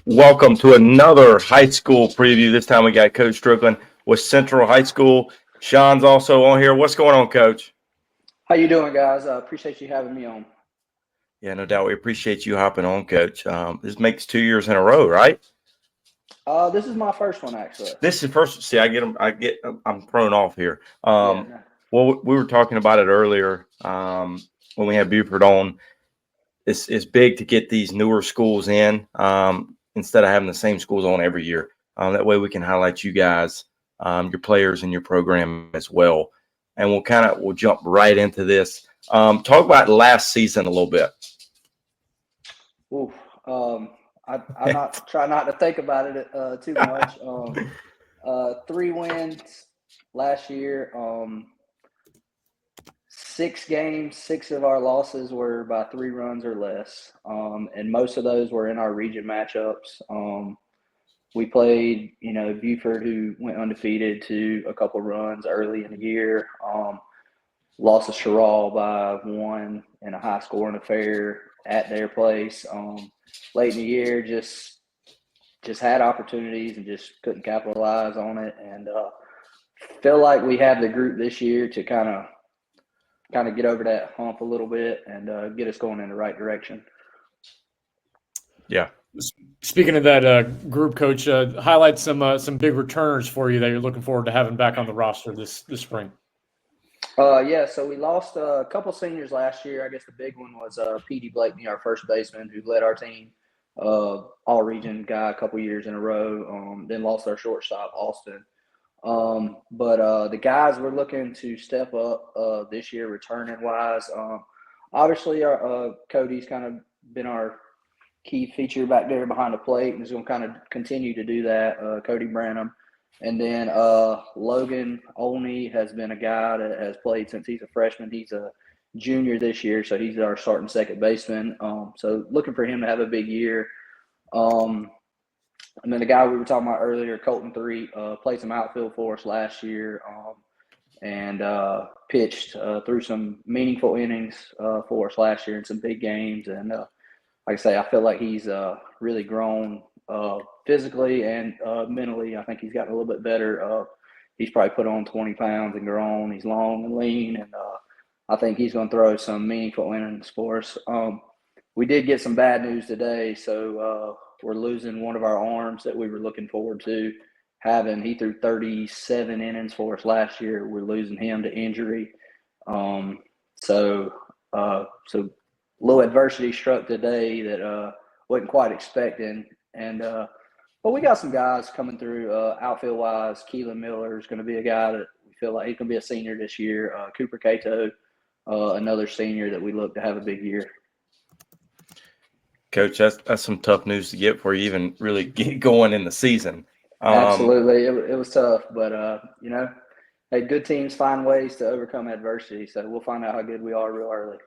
Welcome to another high school preview. This time we got Coach Strickland with Central High School. Sean's also on here. What's going on, Coach? How you doing, guys? I appreciate you having me on. Yeah, no doubt. We appreciate you hopping on, Coach. This makes 2 years in a row, right? This is my first one, actually. This is first. See, I'm thrown off here. Yeah. No. Well, we were talking about it earlier when we had Buford on. It's big to get these newer schools in instead of having the same schools on every year. That way we can highlight you guys, your players, and your program as well. And we'll jump right into this. Talk about last season a little bit. Oof. I'm not try not to think about it too much. 3 wins last year. 6 games. 6 of our losses were by 3 runs or less, and most of those were in our region matchups. We played, Buford, who went undefeated, to a couple runs early in the year. Lost to Sherrall by 1 in a high-scoring affair at their place. Late in the year, just had opportunities and just couldn't capitalize on it. And feel like we have the group this year to kind of get over that hump a little bit and get us going in the right direction. Yeah. Speaking of that group, Coach, highlight some big returners for you that you're looking forward to having back on the roster this spring. Yeah, so we lost a couple seniors last year. I guess the big one was P.D. Blakeney, our first baseman, who led our team, all-region guy a couple years in a row. Then lost our shortstop, Austin. But the guys we're looking to step up this year, returning-wise. Obviously, our Cody's kind of been our key feature back there behind the plate, and is going to kind of continue to do that, Cody Branham. And then Logan Olney has been a guy that has played since he's a freshman. He's a junior this year, so he's our starting second baseman. So looking for him to have a big year. And then the guy we were talking about earlier, Colton Three, played some outfield for us last year and pitched through some meaningful innings for us last year in some big games. And like I say, I feel like he's really grown physically and mentally. I think he's gotten a little bit better. He's probably put on 20 pounds and grown. He's long and lean, and I think he's going to throw some meaningful innings for us. We did get some bad news today, so we're losing one of our arms that we were looking forward to having. He threw 37 innings for us last year. We're losing him to injury. So little adversity struck today that wasn't quite expecting. And but we got some guys coming through outfield wise. Keelan Miller is going to be a guy that we feel like he's going to be a senior this year. Cooper Cato, another senior that we look to have a big year. Coach, that's some tough news to get before you even really get going in the season. Absolutely, it was tough, but hey, good teams find ways to overcome adversity. So we'll find out how good we are real early.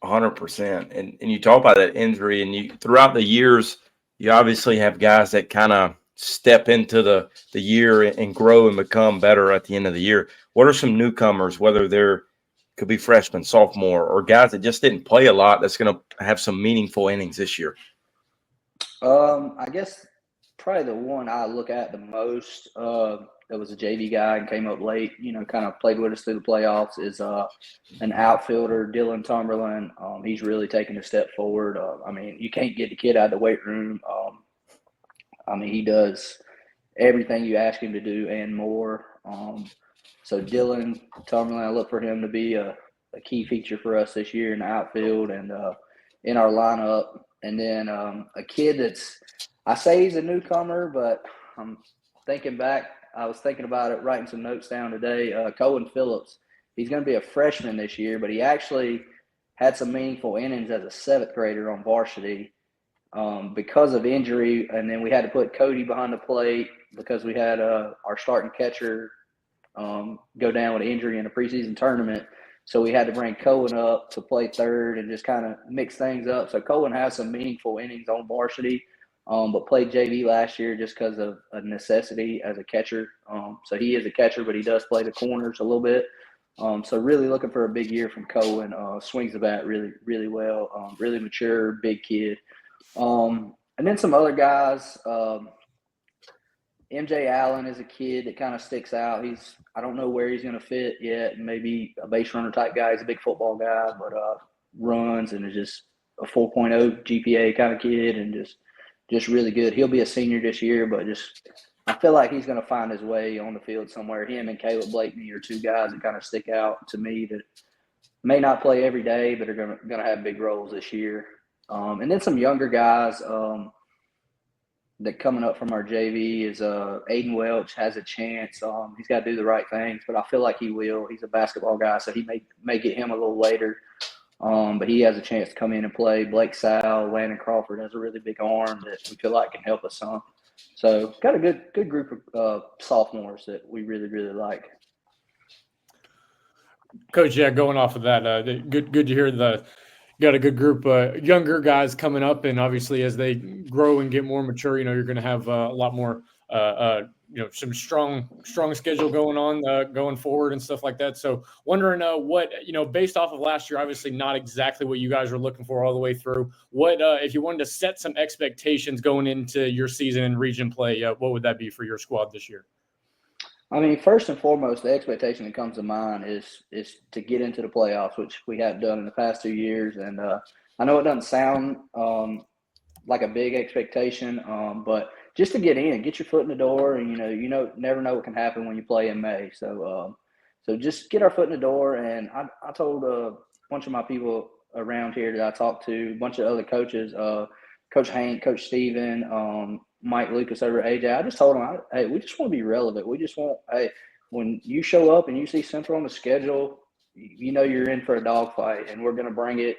100%. And you talk about that injury, and you throughout the years, you obviously have guys that kind of step into the year and grow and become better at the end of the year. What are some newcomers, whether they're could be freshman, sophomore, or guys that just didn't play a lot that's going to have some meaningful innings this year? I guess probably the one I look at the most that was a JV guy and came up late, kind of played with us through the playoffs, is an outfielder, Dylan Tumberland. He's really taken a step forward. I mean, you can't get the kid out of the weight room. I mean, he does everything you ask him to do and more. So Dylan Tumberland, I look for him to be a key feature for us this year in the outfield and in our lineup. And then a kid that's, I say he's a newcomer, but I'm thinking back, I was thinking about it, writing some notes down today. Cohen Phillips, he's going to be a freshman this year, but he actually had some meaningful innings as a seventh grader on varsity because of injury. And then we had to put Cody behind the plate because we had our starting catcher go down with an injury in a preseason tournament. So we had to bring Cohen up to play third and just kind of mix things up. So Cohen has some meaningful innings on varsity, but played JV last year just because of a necessity as a catcher. So he is a catcher, but he does play the corners a little bit. So really looking for a big year from Cohen. Swings the bat really, really well. Really mature, big kid. And then some other guys. MJ Allen is a kid that kind of sticks out. I don't know where he's going to fit yet. Maybe a base runner type guy. He's a big football guy, but runs and is just a 4.0 GPA kind of kid and just really good. He'll be a senior this year, but I feel like he's going to find his way on the field somewhere. Him and Caleb Blakeney are two guys that kind of stick out to me that may not play every day, but are going to have big roles this year. And then some younger guys that coming up from our JV is Aiden Welch has a chance. He's got to do the right things, but I feel like he will. He's a basketball guy, so he may get him a little later. But he has a chance to come in and play. Blake Sal, Landon Crawford has a really big arm that we feel like can help us some. So got a good group of sophomores that we really, really like. Coach, yeah, going off of that, good to hear got a good group younger guys coming up, and obviously as they grow and get more mature, you're going to have a lot more some strong schedule going on going forward and stuff like that. So wondering what based off of last year, obviously not exactly what you guys were looking for all the way through, what if you wanted to set some expectations going into your season and region play, what would that be for your squad this year? I mean, first and foremost, the expectation that comes to mind is to get into the playoffs, which we have done in the past 2 years. And I know it doesn't sound like a big expectation, but just to get in, get your foot in the door, and never know what can happen when you play in May. So just get our foot in the door. And I told a bunch of my people around here that I talked to, a bunch of other coaches, Coach Hank, Coach Steven, Mike Lucas over at AJ. I just told them, hey, we just want to be relevant. We just want, when you show up and you see Central on the schedule, you're in for a dogfight, and we're going to bring it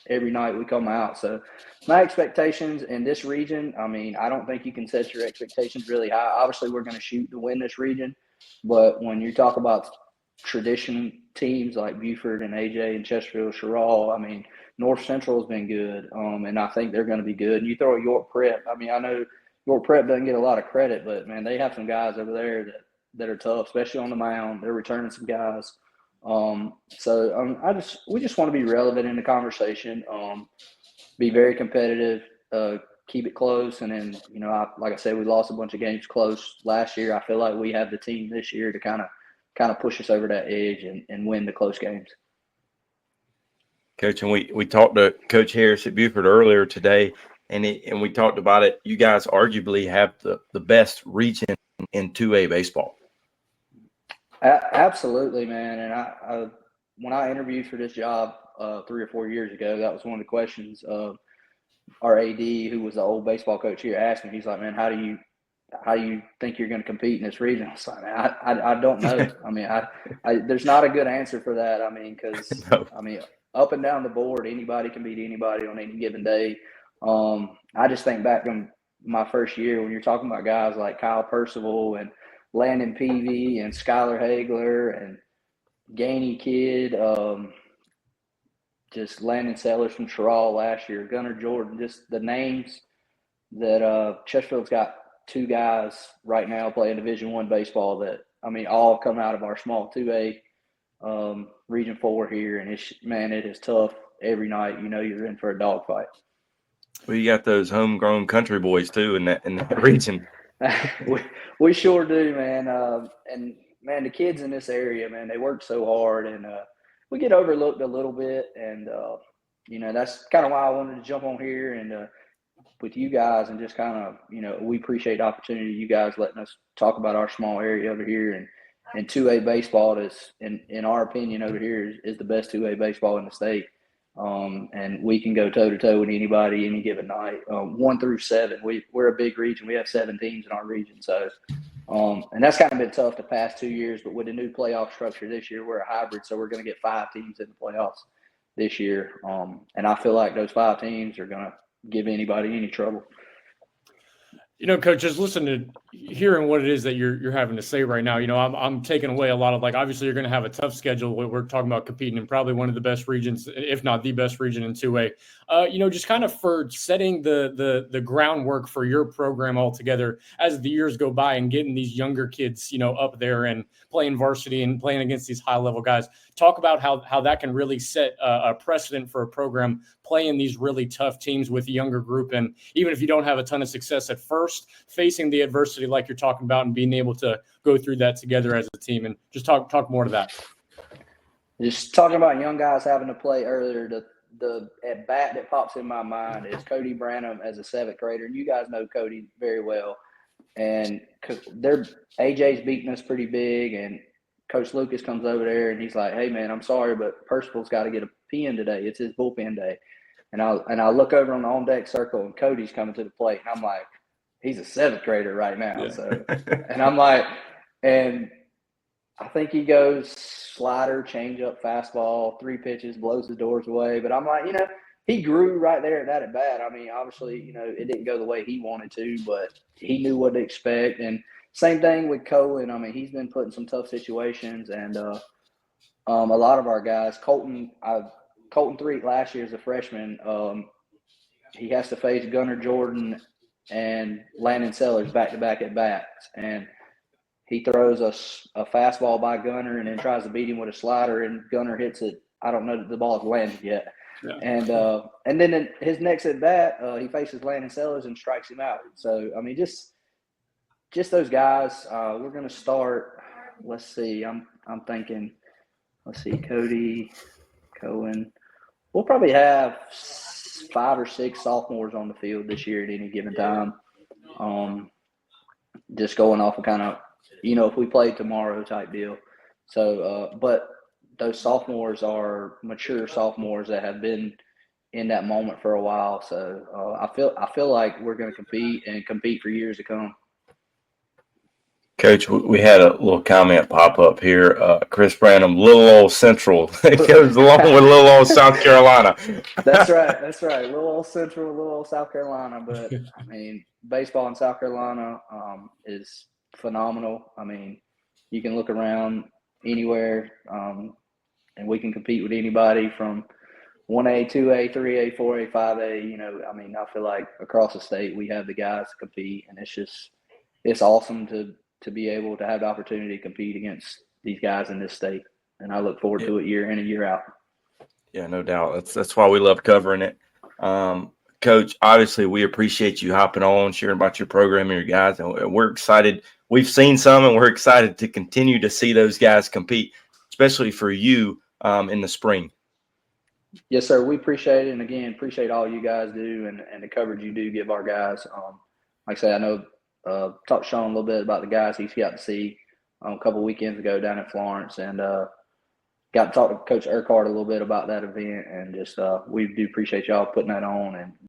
every night we come out. So my expectations in this region, I mean, I don't think you can set your expectations really high. Obviously, we're going to shoot to win this region, but when you talk about tradition teams like Buford and AJ and Chesterfield, Sherrall, I mean, North Central has been good, and I think they're going to be good. And you throw a York Prep. I mean, I know York Prep doesn't get a lot of credit, but, man, they have some guys over there that are tough, especially on the mound. They're returning some guys. We just want to be relevant in the conversation, be very competitive, keep it close. And then, like I said, we lost a bunch of games close last year. I feel like we have the team this year to kind of push us over that edge and win the close games. Coach, and we talked to Coach Harris at Buford earlier today, and we talked about it. You guys arguably have the best region in 2A baseball. Absolutely, man. And I when I interviewed for this job 3 or 4 years ago, that was one of the questions our AD, who was the old baseball coach here, asked me. He's like, man, how do you think you're going to compete in this region? I was like, man, I don't know. I mean, there's not a good answer for that. I mean, because up and down the board, anybody can beat anybody on any given day. I just think back on my first year when you're talking about guys like Kyle Percival and Landon Peavy and Skylar Hagler and Gainey Kidd, just Landon Sellers from Sherrall last year, Gunnar Jordan, just the names that Chesterfield's got 2 guys right now playing Division I baseball that, I mean, all come out of our small 2A Region 4 here. And it is tough every night. You're in for a dogfight. Well, you got those homegrown country boys too in that region. we sure do, man. And man, the kids in this area, man, they work so hard, and we get overlooked a little bit. And that's kind of why I wanted to jump on here and with you guys, and just kind of, we appreciate the opportunity, you guys letting us talk about our small area over here, and 2A baseball is, in our opinion, over here is the best 2A baseball in the state. And we can go toe-to-toe with anybody any given night. 1 through 7, we're a big region. We have 7 teams in our region. So, and that's kind of been tough the past 2 years. But with the new playoff structure this year, we're a hybrid, so we're going to get 5 teams in the playoffs this year. And I feel like those 5 teams are going to give anybody any trouble. Coach, just listen to hearing what it is that you're having to say right now. I'm taking away a lot of, like, obviously you're going to have a tough schedule. We're talking about competing in probably one of the best regions, if not the best region in 2A. Just kind of for setting the groundwork for your program altogether as the years go by and getting these younger kids, up there and playing varsity and playing against these high level guys. Talk about how that can really set a precedent for a program playing these really tough teams with a younger group. And even if you don't have a ton of success at first, facing the adversity like you're talking about and being able to go through that together as a team. And just talk more to that. Just talking about young guys having to play earlier, the at bat that pops in my mind is Cody Branham as a 7th grader. And you guys know Cody very well. And AJ's beating us pretty big, and Coach Lucas comes over there and he's like, "Hey man, I'm sorry, but Percival's got to get a pen today. It's his bullpen day." And I look over on the on deck circle and Cody's coming to the plate, and I'm like, he's a 7th grader right now. Yeah. So, and I'm like, and I think he goes slider, changeup, fastball, 3 pitches, blows the doors away. But I'm like, he grew right there at that at bat. I mean, obviously, it didn't go the way he wanted to, but he knew what to expect. And same thing with Cohen. I mean, he's been put in some tough situations, and a lot of our guys, Colton 3 last year as a freshman, he has to face Gunnar Jordan and Landon Sellers back-to-back at bats. And he throws a fastball by Gunnar and then tries to beat him with a slider, and Gunnar hits it. I don't know that the ball's landed yet. Yeah. And then in his next at bat, he faces Landon Sellers and strikes him out. So, I mean, just those guys. We're going to start. Let's see. I'm thinking. Let's see. Cody, Cohen. We'll probably have 5 or 6 sophomores on the field this year at any given time. Just going off of kind of, if we play tomorrow type deal. So, but those sophomores are mature sophomores that have been in that moment for a while. So I feel like we're going to compete for years to come. Coach, we had a little comment pop up here. Chris Branham, little old Central. It goes along with little old South Carolina. That's right. Little old Central, little old South Carolina. But, I mean, baseball in South Carolina is phenomenal. I mean, you can look around anywhere, and we can compete with anybody from 1A, 2A, 3A, 4A, 5A. I mean, I feel like across the state we have the guys to compete, and it's awesome to be able to have the opportunity to compete against these guys in this state. And I look forward to it year in and year out. Yeah, no doubt. That's why we love covering it. Coach, obviously we appreciate you hopping on, sharing about your program and your guys. And we're excited. We've seen some, and we're excited to continue to see those guys compete, especially for you in the spring. Yes, sir. We appreciate it. And again, appreciate all you guys do and the coverage you do give our guys. Like I say, I know, talked to Sean a little bit about the guys he's got to see a couple weekends ago down in Florence, and got to talk to Coach Urquhart a little bit about that event, and just we do appreciate y'all putting that on and